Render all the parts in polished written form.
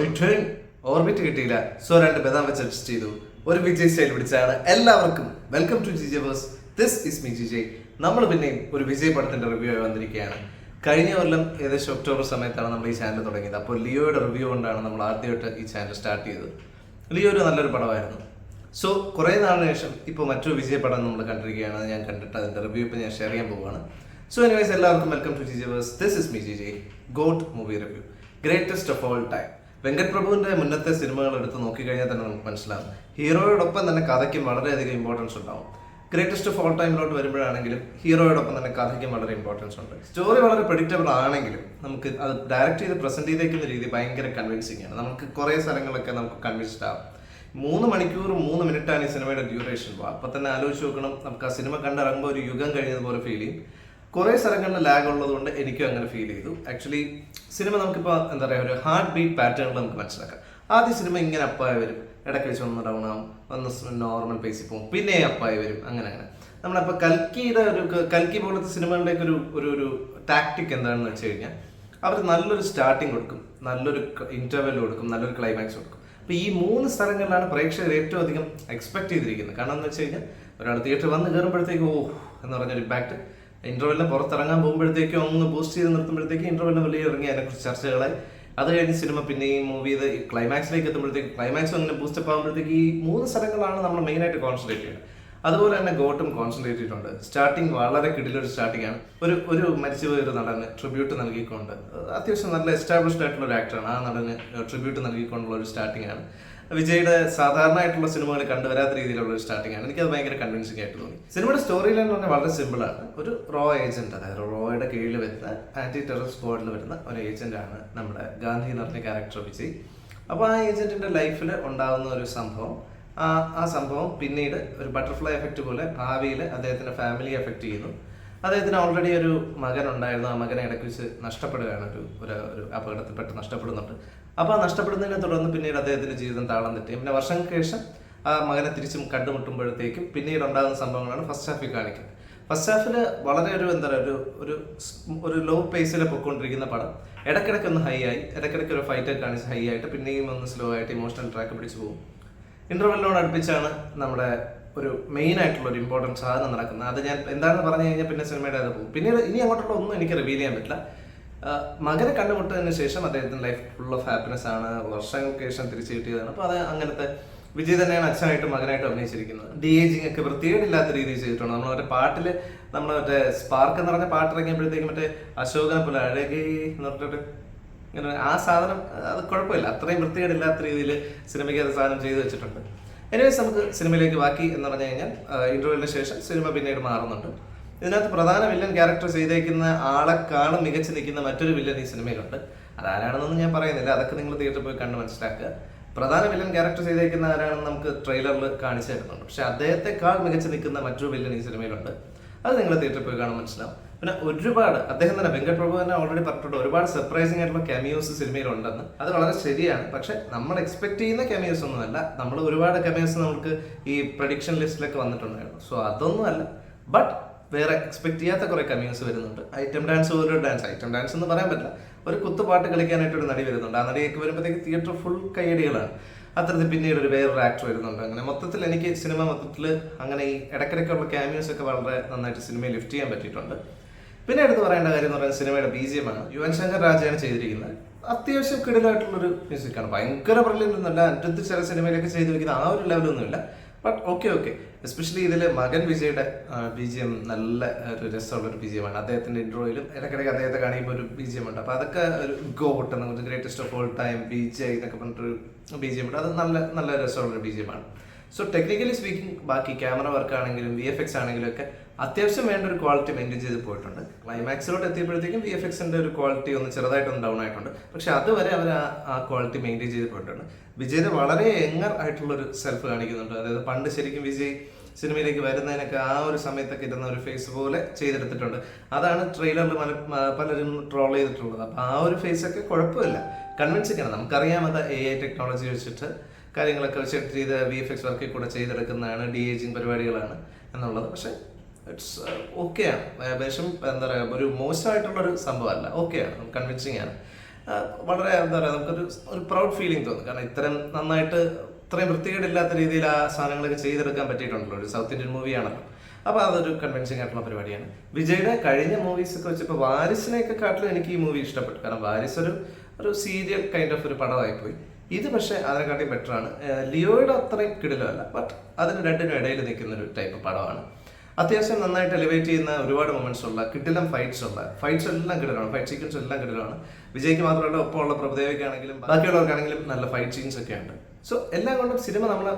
Return orbit കിട്ടിയില്ല. So 2 ബദാം വെച്ച് അഡ്ജസ്റ്റ് ചെയ്തു. ഒരു വിജയ് സ്റ്റൈൽ പിടിച്ചാണ്. എല്ലാവർക്കും വെൽക്കം ടു ജിജേവേഴ്സ്. This is me Jijay. നമ്മൾ പിന്നെയും ഒരു വിജയ് പടത്തിന്റെ റിവ്യൂ ആയി വന്നിരിക്കുകയാണ്. കഴിഞ്ഞ കൊല്ലം ഏകദേശം ഒക്ടോബർ സമയത്താണ് നമ്മൾ ഈ ചാനൽ തുടങ്ങിയത്. അപ്പോൾ ലിയോയുടെ റിവ്യൂ കൊണ്ടാണ് നമ്മൾ ആദ്യമായിട്ട് ഈ ചാനൽ സ്റ്റാർട്ട് ചെയ്തത്. ലിയോ ഒരു നല്ലൊരു പടമായിരുന്നു. സോ കുറേ നാളിന് ശേഷം ഇപ്പോൾ മറ്റൊരു വിജയ് പടം നമ്മൾ കണ്ടിരിക്കുകയാണ്. ഞാൻ കണ്ടിട്ട് അതിൻ്റെ റിവ്യൂ ഇപ്പോൾ ഞാൻ ഷെയർ ചെയ്യാൻ പോവുകയാണ്. സോ എനിവേസ് എല്ലാവർക്കും വെൽക്കം ടു ജിജേവേഴ്സ്. This is me Jijay. GOAT movie review, greatest of all time. Venkat പ്രഭുവിന്റെ മുന്നത്തെ സിനിമകൾ എടുത്ത് നോക്കിക്കഴിഞ്ഞാൽ തന്നെ നമുക്ക് മനസ്സിലാവും ഹീറോയോടൊപ്പം തന്നെ കഥയ്ക്കും വളരെയധികം ഇമ്പോർട്ടൻസ് ഉണ്ടാവും. ഗ്രേറ്റസ്റ്റ് ഓഫ് ഓൾ ടൈമിലോട്ട് വരുമ്പോഴാണെങ്കിലും ഹീറോയോടൊപ്പം തന്നെ കഥയ്ക്കും വളരെ ഇമ്പോർട്ടൻസ് ഉണ്ട്. സ്റ്റോറി വളരെ പ്രെഡിക്റ്റബിൾ ആണെങ്കിലും നമുക്ക് അത് ഡയറക്റ്റ് ചെയ്ത് പ്രസന്റ് ചെയ്തേക്കുന്ന രീതി ഭയങ്കര കൺവിൻസിങ് ആണ്. നമുക്ക് കുറേ സ്ഥലങ്ങളിലൊക്കെ നമുക്ക് കൺവിൻസ്ഡ് ആവും. 3 മണിക്കൂർ 3 മിനിറ്റാണ് ഈ സിനിമയുടെ ഡ്യൂറേഷൻ. അപ്പൊ തന്നെ ആലോചിച്ച് നോക്കണം, നമുക്ക് ആ സിനിമ കണ്ടിറങ്ങുമ്പോൾ ഒരു യുഗം കഴിഞ്ഞതുപോലെ ഫീൽ ചെയ്യും. കുറേ സ്ഥലങ്ങളിൽ ലാഗ് ഉള്ളത് കൊണ്ട് എനിക്കും അങ്ങനെ ഫീൽ ചെയ്തു. ആക്ച്വലി സിനിമ നമുക്കിപ്പോൾ എന്താ പറയുക, ഒരു ഹാർട്ട് ബീറ്റ് പാറ്റേണിൽ നമുക്ക് മനസ്സിലാക്കാം. ആദ്യം സിനിമ ഇങ്ങനെ അപ്പായി വരും, ഇടയ്ക്ക് വെച്ച് ഒന്ന് ഡൗൺ ആവും, ഒന്ന് നോർമൽ പേസിൽ പോകും, പിന്നെ അപ്പായി വരും, അങ്ങനെ. നമ്മളപ്പോൾ കൽക്കി പോലത്തെ സിനിമകളുടെയൊക്കെ ഒരു ടാക്ടിക് എന്താണെന്ന് വെച്ച് കഴിഞ്ഞാൽ അവർ നല്ലൊരു സ്റ്റാർട്ടിങ് കൊടുക്കും, നല്ലൊരു ഇന്റർവെൽ കൊടുക്കും, നല്ലൊരു ക്ലൈമാക്സ് കൊടുക്കും. അപ്പോൾ ഈ 3 സ്ഥലങ്ങളിലാണ് പ്രേക്ഷകർ ഏറ്റവും അധികം എക്സ്പെക്ട് ചെയ്തിരിക്കുന്നത്. കാരണം എന്ന് വെച്ച് കഴിഞ്ഞാൽ ഒരാൾ തിയേറ്റർ വന്ന് കയറുമ്പോഴത്തേക്ക് എന്ന് പറഞ്ഞൊരു ഇമ്പാക്ട്, ഇന്റർവെല്ലിന് പുറത്തിറങ്ങാൻ പോകുമ്പോഴത്തേക്കും ഒന്ന് ബൂസ്റ്റ് ചെയ്ത് നിർത്തുമ്പോഴത്തേക്കും ഇന്റർവെല്ലിന് വലിയ ഇറങ്ങി അതിനെക്കുറിച്ച് ചർച്ചകളായി. അത് കഴിഞ്ഞ് സിനിമ പിന്നെയും മൂവ് ചെയ്ത് ക്ലൈമാക്സിലേക്ക് എത്തുമ്പോഴത്തേക്ക് ക്ലൈമാക്സും അങ്ങനെ ബൂസ്റ്റപ്പ് ആകുമ്പോഴത്തേക്ക് ഈ 3 സ്ഥലങ്ങളാണ് നമ്മൾ മെയിനായിട്ട് കോൺസെൻട്രേറ്റ് ചെയ്യുന്നത്. അതുപോലെ തന്നെ ഗോട്ടും കോൺസെൻട്രേറ്റ് ചെയ്തിട്ടുണ്ട്. സ്റ്റാർട്ടിങ് വളരെ കിടിലൊരു സ്റ്റാർട്ടിംഗ് ആണ്. ഒരു മരിച്ചുപോയ ഒരു നടന് ട്രിബ്യൂട്ട് നൽകിക്കൊണ്ട്, അത്യാവശ്യം നല്ല എസ്റ്റാബ്ലിഷ്ഡ് ആയിട്ടുള്ള ഒരു ആക്ടറാണ്, ആ നടന് ട്രിബ്യൂട്ട് നൽകിക്കൊണ്ടുള്ള ഒരു സ്റ്റാർട്ടിംഗ് ആണ്. വിജയുടെ സാധാരണ ആയിട്ടുള്ള സിനിമകൾ കണ്ടുവരാത്ത രീതിയിലുള്ള ഒരു സ്റ്റാർട്ടിംഗ് ആണ്. എനിക്കത് ഭയങ്കര കൺവിൻസിംഗ് ആയിട്ട് തോന്നി. സിനിമയുടെ സ്റ്റോറി ലൈൻ എന്ന് പറഞ്ഞാൽ വളരെ സിമ്പിൾ ആണ്. ഒരു റോ ഏജന്റ്, അതായത് റോയുടെ കീഴിൽ വരുന്ന ആന്റി ടെറർ സ്ക്വാഡിൽ വരുന്ന ഒരു ഏജന്റ് ആണ് നമ്മുടെ ഗാന്ധി എന്ന് പറഞ്ഞ ക്യാരക്ടർ വിജയ്. അപ്പോൾ ആ ഏജന്റിന്റെ ലൈഫിൽ ഉണ്ടാകുന്ന ഒരു സംഭവം, ആ സംഭവം പിന്നീട് ഒരു ബട്ടർഫ്ലൈ എഫക്റ്റ് പോലെ ഭാവിയിൽ അദ്ദേഹത്തിന്റെ ഫാമിലിയെ എഫക്റ്റ് ചെയ്യുന്നു. അദ്ദേഹത്തിന് ഓൾറെഡി ഒരു മകൻ ഉണ്ടായിരുന്നു. ആ മകനെ ഇടയ്ക്ക് വെച്ച് നഷ്ടപ്പെടുകയാണ്, ഒരു അപകടത്തിൽപ്പെട്ട് നഷ്ടപ്പെടുന്നുണ്ട്. അപ്പോൾ ആ നഷ്ടപ്പെടുന്നതിനെ തുടർന്ന് പിന്നീട് അദ്ദേഹത്തിന്റെ ജീവിതം താളം തെറ്റി. പിന്നെ വർഷങ്ങൾക്ക് ശേഷം ആ മകനെ തിരിച്ചും കണ്ടുമുട്ടുമ്പോഴത്തേക്കും പിന്നീട് ഉണ്ടാകുന്ന സംഭവങ്ങളാണ് ഫസ്റ്റ് ഹാഫിൽ കാണിക്കുന്നത്. ഫസ്റ്റ് ഹാഫിൽ വളരെ ഒരു ലോ പേസിൽ പൊയ്ക്കൊണ്ടിരിക്കുന്ന പടം ഇടയ്ക്കിടയ്ക്ക് ഒന്ന് ഹൈ ആയി, ഇടയ്ക്കിടയ്ക്ക് ഒരു ഫൈറ്റ് കാണിച്ച് ഹൈ ആയിട്ട് പിന്നെയും ഒന്ന് സ്ലോ ആയിട്ട് ഇമോഷണൽ ട്രാക്ക് പിടിച്ചു പോകും. ഇന്റർവെല്ലിനോട് അടുപ്പിച്ചാണ് നമ്മുടെ ഒരു മെയിൻ ആയിട്ടുള്ള ഒരു ഇമ്പോർട്ടൻറ്റ് സാധനം നടക്കുന്നത്. അത് ഞാൻ എന്താണെന്ന് പറഞ്ഞു കഴിഞ്ഞാൽ പിന്നെ സിനിമയുടെ അത് പോകും. പിന്നീട് ഇനി അങ്ങോട്ടുള്ള ഒന്നും എനിക്ക് റിവീൽ ചെയ്യാൻ പറ്റില്ല. മകനെ കണ്ടുമുട്ടതിന് ശേഷം അദ്ദേഹത്തിന്റെ ലൈഫ് ഫുൾ ഓഫ് ഹാപ്പിനെസ് ആണ്. വർഷങ്ങൾക്ക് ശേഷം തിരിച്ചു കിട്ടിയതാണ്. അപ്പോൾ അത് അങ്ങനത്തെ വിജയ് തന്നെയാണ് അച്ഛനായിട്ടും മകനായിട്ടും അഭിനയിച്ചിരിക്കുന്നത്. DAGing ഒക്കെ വൃത്തികേടില്ലാത്ത രീതിയിൽ ചെയ്തിട്ടുണ്ട്. നമ്മളെ പാട്ടിൽ മറ്റേ സ്പാർക്ക് എന്ന് പറഞ്ഞ പാട്ട് ഇറങ്ങിയപ്പോഴത്തേക്കും മറ്റേ അശോകനെ പോലെ അഴകി എന്ന് പറഞ്ഞിട്ട് ഇങ്ങനെ ആ സാധനം അത് കുഴപ്പമില്ല, അത്രയും വൃത്തികേടില്ലാത്ത രീതിയിൽ സിനിമയ്ക്ക് അത് സാധനം ചെയ്തു വെച്ചിട്ടുണ്ട്. എനിവേസ് നമുക്ക് സിനിമയിലേക്ക് ബാക്കി എന്ന് പറഞ്ഞു കഴിഞ്ഞാൽ ഇന്റർവെല്ലിന് ശേഷം സിനിമ പിന്നീട് മാറുന്നുണ്ട്. ഇതിനകത്ത് പ്രധാന വില്ലൻ ക്യാരക്ടർ ചെയ്തേക്കുന്ന ആളെക്കാളും മികച്ച് നിൽക്കുന്ന മറ്റൊരു വില്ലൻ ഈ സിനിമയിലുണ്ട്. അതാരാണെന്നൊന്നും ഞാൻ പറയുന്നില്ല, അതൊക്കെ നിങ്ങൾ തിയേറ്ററിൽ പോയി കണ്ട് മനസ്സിലാക്കുക. പ്രധാന വില്ലൻ ക്യാരക്ടർ ചെയ്തേക്കുന്ന ആരാണെന്ന് നമുക്ക് ട്രെയിലറിൽ കാണിച്ചു തരുന്നുണ്ട്. പക്ഷെ അദ്ദേഹത്തെക്കാൾ മികച്ച് നിൽക്കുന്ന മറ്റൊരു വില്ലൻ ഈ സിനിമയിലുണ്ട്. അത് നിങ്ങൾ തിയേറ്ററിൽ പോയി കാണാൻ മനസ്സിലാവും. പിന്നെ ഒരുപാട് അദ്ദേഹം തന്നെ വെങ്കട് പ്രഭു തന്നെ ഓൾറെഡി പറഞ്ഞിട്ടുണ്ട്, ഒരുപാട് സർപ്രൈസിംഗ് ആയിട്ടുള്ള കെമിയോസ് സിനിമയിലുണ്ടെന്ന്. അത് വളരെ ശരിയാണ്. പക്ഷെ നമ്മൾ എക്സ്പെക്ട് ചെയ്യുന്ന കെമിയോസ് ഒന്നുമല്ല. നമ്മൾ ഒരുപാട് കെമിയോസ് നമുക്ക് ഈ പ്രഡിക്ഷൻ ലിസ്റ്റിലൊക്കെ വന്നിട്ടുണ്ടായിരുന്നു. സോ അതൊന്നും അല്ല, ബട്ട് വേറെ എക്സ്പെക്ട് ചെയ്യാത്ത കുറെ കമ്മ്യൂൺസ് വരുന്നുണ്ട്. ഐറ്റം ഡാൻസ് പോലൊരു ഡാൻസ്, ഐറ്റം ഡാൻസ് എന്ന് പറയാൻ പറ്റില്ല, ഒരു കുത്തുപാട്ട് കളിക്കാനായിട്ട് ഒരു നടി വരുന്നുണ്ട്. ആ നടിയൊക്കെ വരുമ്പോഴത്തേക്ക് തിയേറ്റർ ഫുൾ കയ്യടികളാണ്. അത്തരത്തിൽ പിന്നീട് വേറൊരു ആക്ടർ വരുന്നുണ്ട്. അങ്ങനെ മൊത്തത്തിൽ എനിക്ക് സിനിമ അങ്ങനെ ഈ ഇടയ്ക്കിടയ്ക്കുള്ള ക്യാമിയോസ് ഒക്കെ വളരെ നന്നായിട്ട് സിനിമയെ ലിഫ്റ്റ് ചെയ്യാൻ പറ്റിയിട്ടുണ്ട്. പിന്നെ എടുത്ത് പറയേണ്ട കാര്യം എന്ന് പറയുന്നത് സിനിമയുടെ BGM ആണ്. യുവൻ ശങ്കർ രാജയാണ് ചെയ്തിരിക്കുന്നത്. അത്യാവശ്യം കിടിലായിട്ടുള്ളൊരു മ്യൂസിക്കാണ്. ഭയങ്കര ബ്രില്യൻ്റ് ഒന്നുമല്ല, അടുത്ത് ചില സിനിമയിലൊക്കെ ചെയ്ത് വെക്കുന്ന ആ ഒരു ലെവലൊന്നുമില്ല. But okay. എസ്പെഷ്യലി ഇതിൽ മകൻ വിജയുടെ BGM നല്ല ഒരു രസമുള്ളൊരു BGM ആണ്. അദ്ദേഹത്തിന്റെ ഇൻട്രോയിലും ഇടയ്ക്കിടയ്ക്ക് അദ്ദേഹത്തെ കാണിക്കുമ്പോൾ ഒരു BGM ഉണ്ട്. അപ്പോൾ അതൊക്കെ ഒരു ഗോട്ട് നമുക്ക് greatest of all time BJ എന്നൊക്കെ പറഞ്ഞിട്ടൊരു BGM ഉണ്ട്. അത് നല്ല രസമുള്ളൊരു BGM ആണ്. സോ ടെക്നിക്കലി സ്പീക്കിംഗ് ബാക്കി ക്യാമറ വർക്ക് ആണെങ്കിലും VFX ആണെങ്കിലും ഒക്കെ അത്യാവശ്യം വേണ്ട ഒരു ക്വാളിറ്റി മെയിൻറ്റെയിൻ ചെയ്ത് പോയിട്ടുണ്ട്. ക്ലൈമാക്സിലോട്ട് എത്തിയപ്പോഴത്തേക്കും VFXന്റെ ഒരു ക്വാളിറ്റി ഒന്ന് ചെറുതായിട്ടൊന്ന് ഡൗൺ ആയിട്ടുണ്ട്. പക്ഷെ അതുവരെ അവർ ആ ക്വാളിറ്റി മെയിൻറ്റെയിൻ ചെയ്ത് പോയിട്ടുണ്ട്. വിജയുടെ വളരെ യങ്ങർ ആയിട്ടുള്ളൊരു സെൽഫ് കാണിക്കുന്നുണ്ട്. അതായത് പണ്ട് ശരിക്കും വിജയ് സിനിമയിലേക്ക് വരുന്നതിനൊക്കെ ആ ഒരു സമയത്തൊക്കെ ഇരുന്ന ഒരു ഫേസ് പോലെ ചെയ്തെടുത്തിട്ടുണ്ട്. അതാണ് ട്രെയിലറിൽ പലരും ട്രോൾ ചെയ്തിട്ടുള്ളത്. അപ്പോൾ ആ ഒരു ഫേസ് ഒക്കെ കുഴപ്പമില്ല, കൺവിൻസിംഗ് ആണ്. നമുക്കറിയാം അത് AI ടെക്നോളജി വെച്ചിട്ട് കാര്യങ്ങളൊക്കെ വെച്ചിട്ട് ചെയ്ത് VFX വർക്കിൽ കൂടെ ചെയ്തെടുക്കുന്നതാണ്, DAGing പരിപാടികളാണ് എന്നുള്ളത്. പക്ഷെ ഇറ്റ്സ് ഓക്കെയാണ്. ഏകദേശം എന്താ പറയുക, ഒരു മോശമായിട്ടുള്ളൊരു സംഭവമല്ല, ഓക്കെയാണ്, കൺവിൻസിങ് ആണ്. വളരെ എന്താ പറയുക നമുക്കൊരു ഒരു പ്രൗഡ് ഫീലിംഗ് തോന്നും. കാരണം ഇത്രയും വൃത്തികേടില്ലാത്ത രീതിയിൽ ആ സാധനങ്ങളൊക്കെ ചെയ്തെടുക്കാൻ പറ്റിയിട്ടുണ്ടല്ലോ, ഒരു സൗത്ത് ഇന്ത്യൻ മൂവിയാണല്ലോ. അപ്പോൾ അതൊരു കൺവിൻസിംഗ് ആയിട്ടുള്ള പരിപാടിയാണ്. വിജയുടെ കഴിഞ്ഞ മൂവീസൊക്കെ വെച്ചപ്പോൾ വാരിസിനെയൊക്കെ കാട്ടിലും എനിക്ക് ഈ മൂവി ഇഷ്ടപ്പെട്ടു. കാരണം വാരിസ് ഒരു സീരിയൽ കൈൻഡ് ഓഫ് ഒരു പടമായിപ്പോയി. ഇത് പക്ഷേ അതിനെക്കാട്ടി ബെറ്റർ ആണ്. ലിയോയുടെ അത്രയും കിടിലമല്ല, ബട്ട് അതിന് രണ്ടിനും ഇടയിൽ നിൽക്കുന്ന ഒരു ടൈപ്പ് പടമാണ്. അത്യാവശ്യം നന്നായിട്ട് എലിവേറ്റ് ചെയ്യുന്ന ഒരുപാട് മൊമെന്റ്സ് ഉള്ള കിടിലം ഫൈറ്റ്സ് എല്ലാം കിടിലാണ്, ഫൈറ്റ് സീക്വൻസ് എല്ലാം കിടിലാണ്. വിജയ്ക്ക് മാത്രമല്ല ഒപ്പമുള്ള പ്രഭുദേവയ്ക്കാണെങ്കിലും ബാക്കിയുള്ളവർക്കാണെങ്കിലും നല്ല ഫൈറ്റ് സീൻസ് ഒക്കെ ഉണ്ട്. സോ എല്ലാം കൊണ്ടും സിനിമ നമ്മളെ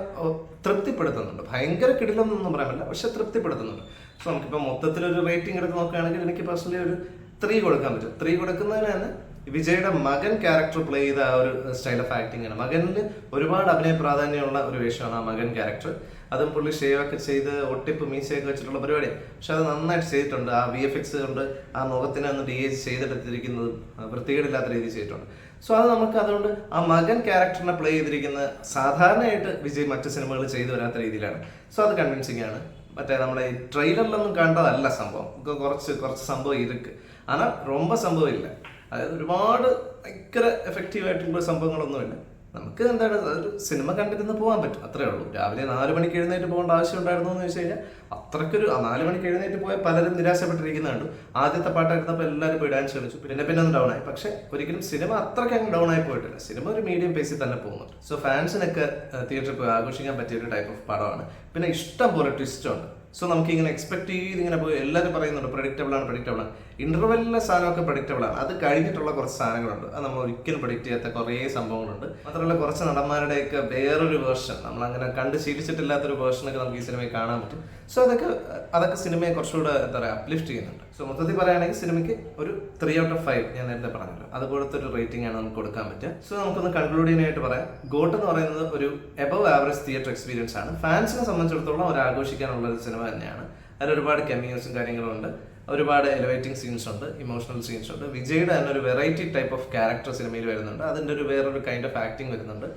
തൃപ്തിപ്പെടുത്തുന്നുണ്ട്. ഭയങ്കര കിടിലൊന്നും പറയാൻ പറ്റില്ല, പക്ഷെ തൃപ്തിപ്പെടുത്തുന്നുണ്ട്. സോ നമുക്കിപ്പോൾ മൊത്തത്തിലൊരു റേറ്റിംഗ് എടുത്ത് നോക്കുകയാണെങ്കിൽ എനിക്ക് പേഴ്സണലി ഒരു 3 കൊടുക്കാൻ പറ്റും. 3 കൊടുക്കുന്നതിന് തന്നെ വിജയുടെ മകൻ ക്യാരക്ടർ പ്ലേ ചെയ്ത ആ ഒരു സ്റ്റൈൽ ഓഫ് ആക്ടിങ് ആണ്. മകനിൽ ഒരുപാട് അഭിനയ പ്രാധാന്യമുള്ള ഒരു വേഷമാണ് ആ മകൻ ക്യാരക്ടർ. അതും പുള്ളി ഷേവ് ഒക്കെ ചെയ്ത് ഒട്ടിപ്പ് മീശയൊക്കെ വെച്ചിട്ടുള്ള പരിപാടി, പക്ഷെ അത് നന്നായിട്ട് ചെയ്തിട്ടുണ്ട്. ആ VFX കൊണ്ട് ആ മുഖത്തിനെ ഒന്ന് DH ചെയ്തെടുത്തിരിക്കുന്നതും വൃത്തികേടില്ലാത്ത രീതിയിൽ ചെയ്തിട്ടുണ്ട്. സോ അത് നമുക്ക് അതുകൊണ്ട് ആ മകൻ ക്യാരക്ടറിനെ പ്ലേ ചെയ്തിരിക്കുന്ന സാധാരണയായിട്ട് വിജയ് മറ്റു സിനിമകൾ ചെയ്തു വരാത്ത രീതിയിലാണ്. സോ അത് കൺവിൻസിങ് ആണ്. മറ്റേ നമ്മുടെ ഈ ട്രെയിലറിലൊന്നും കണ്ടതല്ല സംഭവം. കുറച്ച് സംഭവം ഇருக்கு, ஆனால் ரொம்ப സംഭവം ഇല്ല. അതായത് ഒരുപാട് ഭയങ്കര എഫക്റ്റീവായിട്ടുള്ള സംഭവങ്ങളൊന്നുമില്ല. നമുക്ക് എന്താണ് ഒരു സിനിമ കണ്ടിരുന്ന് പോകാൻ പറ്റും, അത്രേ ഉള്ളൂ. രാവിലെ 4 മണിക്ക് എഴുന്നേറ്റ് പോകേണ്ട ആവശ്യം ഉണ്ടായിരുന്നു എന്ന് ചോദിച്ചു കഴിഞ്ഞാൽ അത്രയ്ക്കൊരു 4 മണിക്ക് എഴുന്നേറ്റ് പോയാൽ പലരും നിരാശപ്പെട്ടിരിക്കുന്നുണ്ട്. ആദ്യത്തെ പാട്ടായിരുന്നപ്പോൾ എല്ലാവരും പോയി ഡാൻസ് കളിച്ചു, പിന്നെ ഒന്ന് ഡൗൺ ആയി. പക്ഷെ ഒരിക്കലും സിനിമ അത്രയ്ക്ക് അങ്ങ് ഡൗൺ ആയി പോയിട്ടില്ല. സിനിമ ഒരു മീഡിയം പേസിൽ തന്നെ പോകുന്നുണ്ട്. സോ ഫാൻസിനൊക്കെ തിയേറ്ററിൽ പോയി ആഘോഷിക്കാൻ പറ്റിയ ഒരു ടൈപ്പ് ഓഫ് പടമാണ്. പിന്നെ ഇഷ്ടം പോലെ ട്വിസ്റ്റ് ഉണ്ട്. സോ നമുക്ക് ഇങ്ങനെ എക്സ്പെക്ട് ചെയ്ത് ഇങ്ങനെ പോയി എല്ലാവരും പറയുന്നുണ്ട് പ്രഡിക്റ്റബിൾ ആണ്. ഇന്റർവെല്ലിലെ സാധനമൊക്കെ പ്രഡിക്റ്റബിൾ ആണ്. അത് കഴിഞ്ഞിട്ടുള്ള കുറച്ച് സാധനങ്ങളുണ്ട്, അത് നമ്മൾ ഒരിക്കലും പ്രഡിക്റ്റ് ചെയ്യാത്ത കുറേ സംഭവങ്ങളുണ്ട്. മാത്രമല്ല കുറച്ച് നടന്മാരുടെയൊക്കെ വേറൊരു വേർഷൻ, നമ്മൾ അങ്ങനെ കണ്ട് ശീലിച്ചിട്ടില്ലാത്തൊരു വേർഷനൊക്കെ നമുക്ക് ഈ സിനിമയിൽ കാണാൻ പറ്റും. സോ അതൊക്കെ സിനിമയെ കുറച്ചുകൂടെ എന്താ പറയുക അപ്ലിഫ്റ്റ് ചെയ്യുന്നുണ്ട്. സോ മൊത്തത്തിൽ പറയുകയാണെങ്കിൽ സിനിമയ്ക്ക് ഒരു 3 out of 5 ഞാൻ നേരത്തെ പറഞ്ഞല്ലോ, അതുപോലത്തെ ഒരു റേറ്റിംഗ് ആണ് നമുക്ക് കൊടുക്കാൻ പറ്റുക. സോ നമുക്കൊന്ന് കൺക്ലൂഡ് ചെയ്യാനായിട്ട് പറയാം, ഗോട്ട് എന്ന് പറയുന്നത് ഒരു എബവ് ആവറേജ് തിയേറ്റർ എക്സ്പീരിയൻസ് ആണ്. ഫാൻസിനെ സംബന്ധിച്ചിടത്തോളം ഒരു ആഘോഷിക്കാനുള്ള ഒരു സിനിമ തന്നെയാണ്. അതിൽ ഒരുപാട് കെമിയോസും കാര്യങ്ങളും ഉണ്ട്, ഒരുപാട് എലിവേറ്റിംഗ് സീൻസ് ഉണ്ട്, ഇമോഷണൽ സീൻസ് ഉണ്ട്. വിജയുടെ തന്നെ ഒരു വെറൈറ്റി ടൈപ്പ് ഓഫ് ക്യാരക്ടർ സിനിമയിൽ വരുന്നുണ്ട്. അതിൻ്റെ വേറൊരു കൈൻഡ് ഓഫ് ആക്ടിങ് വരുന്നുണ്ട്.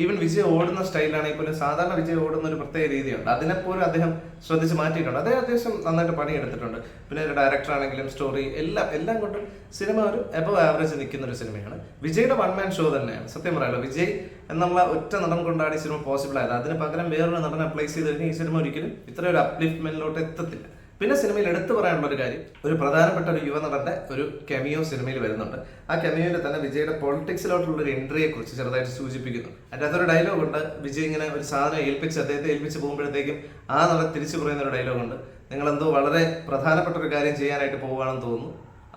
ഈവൻ വിജയ് ഓടുന്ന സ്റ്റൈലാണെങ്കിൽ പോലും സാധാരണ വിജയ് ഓടുന്ന ഒരു പ്രത്യേക രീതിയുണ്ട്, അതിനെപ്പോലും അദ്ദേഹം ശ്രദ്ധിച്ച് മാറ്റിയിട്ടുണ്ട്. അദ്ദേഹം അത്യാവശ്യം നന്നായിട്ട് പണിയെടുത്തിട്ടുണ്ട്. പിന്നെ ഒരു ഡയറക്ടർ ആണെങ്കിലും സ്റ്റോറി എല്ലാം കൊണ്ടും സിനിമ ഒരു എബവ് ആവറേജ് നിൽക്കുന്ന ഒരു സിനിമയാണ്. വിജയുടെ വൺ മാൻ ഷോ തന്നെയാണ്. സത്യം പറയാമല്ലോ, വിജയ് എന്നുള്ള ഒറ്റ നടൻ കൊണ്ടാണ് ഈ സിനിമ പോസിബിൾ ആയത്. അതിന് പകരം വേറൊരു നടനെ അപ്ലൈസ് ചെയ്ത് കഴിഞ്ഞാൽ ഈ സിനിമ ഒരിക്കലും ഇത്ര ഒരു അപ്ലിഫ്റ്റ്മെന്റിലോട്ട് എത്തത്തില്ല. പിന്നെ സിനിമയിൽ എടുത്തു പറയാനുള്ള ഒരു കാര്യം, ഒരു പ്രധാനപ്പെട്ട ഒരു യുവനടന്റെ ഒരു കെമിയോ സിനിമയിൽ വരുന്നുണ്ട്. ആ കെമിയോയിൽ തന്നെ വിജയുടെ പൊളിറ്റിക്സിലോട്ടുള്ള ഒരു എൻട്രിയെ കുറിച്ച് ചെറുതായിട്ട് സൂചിപ്പിക്കുന്നു. അതിൻ്റെ അകത്തൊരു ഡയലോഗ് ഉണ്ട്, വിജയ് ഇങ്ങനെ ഒരു സാധനം അദ്ദേഹത്തെ ഏൽപ്പിച്ച് പോകുമ്പോഴത്തേക്കും ആ നടൻ തിരിച്ചു പറയുന്ന ഒരു ഡയലോഗ് ഉണ്ട്, നിങ്ങളെന്തോ വളരെ പ്രധാനപ്പെട്ട ഒരു കാര്യം ചെയ്യാനായിട്ട് പോവുകയാണെന്ന് തോന്നുന്നു,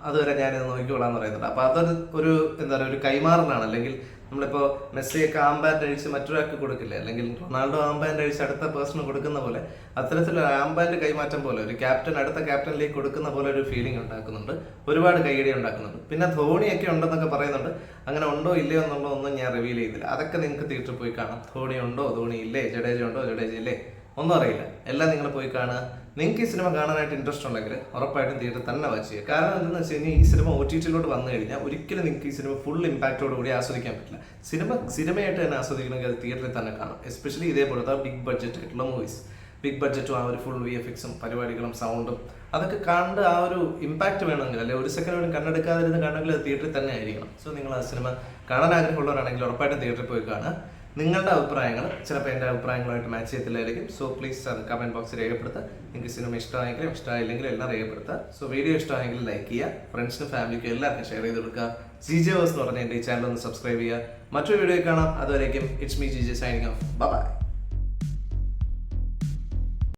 അതുവരെ ഞാനിത് നോക്കിക്കോളാന്ന് പറയുന്നുണ്ട്. അപ്പോൾ അതൊരു എന്താ പറയുക ഒരു കൈമാറലാണ്. അല്ലെങ്കിൽ നമ്മളിപ്പോൾ മെസ്സിയൊക്കെ ആംബാൻഡ് അഴിച്ച് മറ്റൊരാൾക്ക് കൊടുക്കില്ലേ, അല്ലെങ്കിൽ റൊണാൾഡോ ആംബാൻഡ് അഴിച്ച് അടുത്ത പേഴ്സണ് കൊടുക്കുന്ന പോലെ അത്തരത്തിലൊരു ആംബാൻഡ് കൈമാറ്റം പോലെ ഒരു ക്യാപ്റ്റൻ അടുത്ത ക്യാപ്റ്റനിലേക്ക് കൊടുക്കുന്ന പോലെ ഒരു ഫീലിംഗ് ഉണ്ടാക്കുന്നുണ്ട്, ഒരുപാട് കൈയടി ഉണ്ടാക്കുന്നുണ്ട്. പിന്നെ ധോണിയൊക്കെ ഉണ്ടെന്നൊക്കെ പറയുന്നുണ്ട്. അങ്ങനെ ഉണ്ടോ ഇല്ലയോ എന്നുള്ളതൊന്നും ഞാൻ റിവീൽ ചെയ്തില്ല, അതൊക്കെ നിങ്ങൾക്ക് തിയേറ്ററിൽ പോയി കാണാം. ധോണി ഉണ്ടോ, ധോണി ഇല്ലേ, ജഡേജ ഉണ്ടോ, ജഡേജ ഇല്ലേ, ഒന്നും അറിയില്ല. എല്ലാം നിങ്ങൾ പോയി കാണുക. നിങ്ങൾക്ക് ഈ സിനിമ കാണാനായിട്ട് ഇൻട്രസ്റ്റ് ഉണ്ടെങ്കിൽ ഉറപ്പായിട്ടും തിയേറ്ററിൽ തന്നെ വാച്ച് ചെയ്യുക. കാരണം എന്താണെന്ന് വെച്ച് കഴിഞ്ഞാൽ ഈ സിനിമ OTT-യിലോട്ട് വന്നു കഴിഞ്ഞാൽ ഒരിക്കലും നിങ്ങൾക്ക് ഈ സിനിമ ഫുൾ ഇമ്പാക്റ്റോട് കൂടി ആസ്വദിക്കാൻ പറ്റില്ല. സിനിമയായിട്ട് തന്നെ ആസ്വദിക്കണമെങ്കിൽ അത് തിയേറ്ററിൽ തന്നെ കാണും. എസ്പെഷ്യലി ഇതേപോലത്തെ ബിഗ് ബഡ്ജറ്റ് ആയിട്ടുള്ള മൂവീസ്, ബിഗ് ബഡ്ജറ്റും ആ ഒരു ഫുൾ VFX-ഉം പരിപാടികളും സൗണ്ടും അതൊക്കെ കണ്ട് ആ ഒരു ഇമ്പാക്റ്റ് വേണമെങ്കിൽ, അല്ലെങ്കിൽ ഒരു സെക്കൻഡ് വേണം കണ്ണെടുക്കാതിരുന്ന് കാണണമെങ്കിൽ അത് തിയേറ്ററിൽ തന്നെ ആയിരിക്കണം. സോ നിങ്ങൾ ആ സിനിമ കാണാൻ ആഗ്രഹമുള്ളവരാണെങ്കിൽ ഉറപ്പായിട്ടും തിയേറ്ററിൽ പോയി കാണുക. നിങ്ങളുടെ അഭിപ്രായങ്ങൾ ചിലപ്പോൾ എൻ്റെ അഭിപ്രായങ്ങളുമായിട്ട് മാച്ച് ചെയ്യത്തില്ലായിരിക്കും. സോ പ്ലീസ് അത് കമൻറ്റ് ബോക്സിൽ രേഖപ്പെടുത്തുക. നിങ്ങൾക്ക് സിനിമ ഇഷ്ടമായെങ്കിലും ഇഷ്ടമായില്ലെങ്കിലും എല്ലാം രേഖപ്പെടുത്തുക. സോ വീഡിയോ ഇഷ്ടമായെങ്കിൽ ലൈക്ക് ചെയ്യുക, ഫ്രണ്ട്സിനും ഫാമിലിക്കും എല്ലാവർക്കും ഷെയർ ചെയ്ത് കൊടുക്കുക. GJ Verse എന്ന് പറഞ്ഞ എൻ്റെ ഈ ചാനൽ ഒന്ന് സബ്സ്ക്രൈബ് ചെയ്യുക. മറ്റൊരു വീഡിയോ കാണാം. അതുവരേക്കും it's me GJ signing off. By.